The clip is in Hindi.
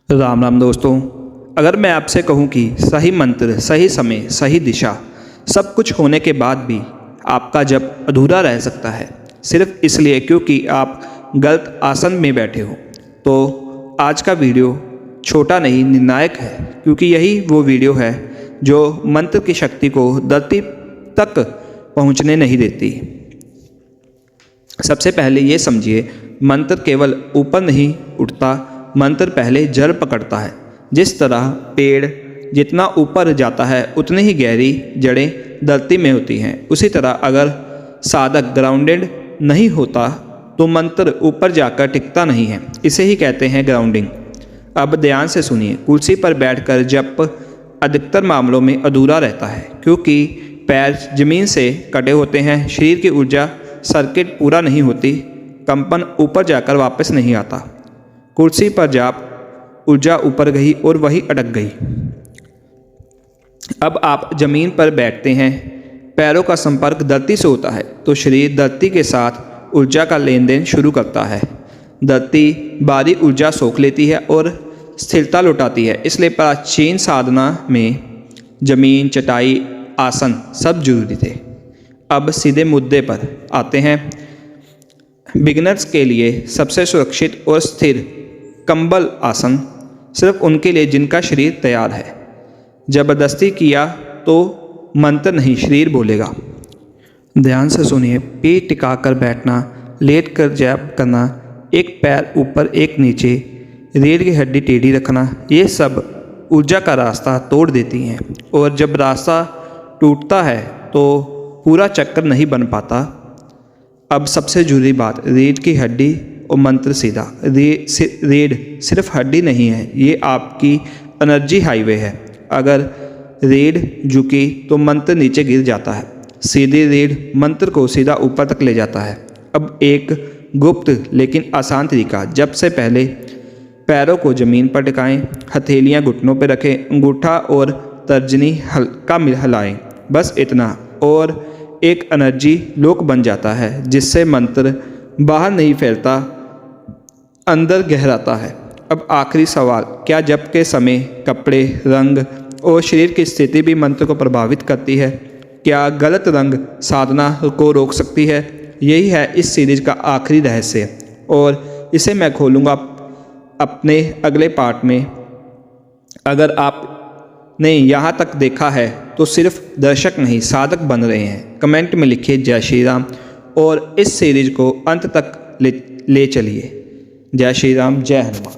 राम राम दोस्तों। अगर मैं आपसे कहूं कि सही मंत्र, सही समय, सही दिशा, सब कुछ होने के बाद भी आपका जप अधूरा रह सकता है सिर्फ इसलिए क्योंकि आप गलत आसन में बैठे हो, तो आज का वीडियो छोटा नहीं निर्णायक है, क्योंकि यही वो वीडियो है जो मंत्र की शक्ति को धरती तक पहुंचने नहीं देती। सबसे पहले ये समझिए, मंत्र केवल ऊपर नहीं उठता, मंत्र पहले जड़ पकड़ता है। जिस तरह पेड़ जितना ऊपर जाता है उतनी ही गहरी जड़ें धरती में होती हैं, उसी तरह अगर साधक ग्राउंडेड नहीं होता तो मंत्र ऊपर जाकर टिकता नहीं है। इसे ही कहते हैं ग्राउंडिंग। अब ध्यान से सुनिए, कुर्सी पर बैठकर जप अधिकतर मामलों में अधूरा रहता है क्योंकि पैर जमीन से कटे होते हैं, शरीर की ऊर्जा सर्किट पूरा नहीं होती, कंपन ऊपर जाकर वापस नहीं आता। कुर्सी पर जाप ऊर्जा ऊपर गई और वही अटक गई। अब आप जमीन पर बैठते हैं, पैरों का संपर्क धरती से होता है तो शरीर धरती के साथ ऊर्जा का लेन देन शुरू करता है। धरती बारी ऊर्जा सोख लेती है और स्थिरता लौटाती है। इसलिए प्राचीन साधना में जमीन, चटाई, आसन सब जरूरी थे। अब सीधे मुद्दे पर आते हैं। बिगिनर्स के लिए सबसे सुरक्षित और स्थिर कंबल आसन सिर्फ उनके लिए जिनका शरीर तैयार है। जबरदस्ती किया तो मंत्र नहीं, शरीर बोलेगा। ध्यान से सुनिए, पीठ टिकाकर बैठना, लेट कर जप करना, एक पैर ऊपर एक नीचे, रीढ़ की हड्डी टेढ़ी रखना, ये सब ऊर्जा का रास्ता तोड़ देती हैं। और जब रास्ता टूटता है तो पूरा चक्कर नहीं बन पाता। अब सबसे जरूरी बात, रीढ़ की हड्डी और मंत्र सीधा। रीढ़ सिर्फ हड्डी नहीं है, ये आपकी एनर्जी हाईवे है। अगर रीढ़ झुकी तो मंत्र नीचे गिर जाता है, सीधी रीढ़ मंत्र को सीधा ऊपर तक ले जाता है। अब एक गुप्त लेकिन आसान तरीका, जब से पहले पैरों को ज़मीन पर टिकाएं, हथेलियां घुटनों पर रखें, अंगूठा और तर्जनी हल्का हिलाएं, बस इतना, और एक एनर्जी लोक बन जाता है जिससे मंत्र बाहर नहीं फैलता, अंदर गहराता है। अब आखिरी सवाल, क्या जप के समय कपड़े, रंग और शरीर की स्थिति भी मंत्र को प्रभावित करती है? क्या गलत रंग साधना को रोक सकती है? यही है इस सीरीज का आखिरी रहस्य, और इसे मैं खोलूँगा अपने अगले पार्ट में। अगर आपने यहाँ तक देखा है तो सिर्फ दर्शक नहीं, साधक बन रहे हैं। कमेंट में लिखिए जय श्री राम और इस सीरीज को अंत तक ले चलिए। जय श्री राम, जय हनुमान।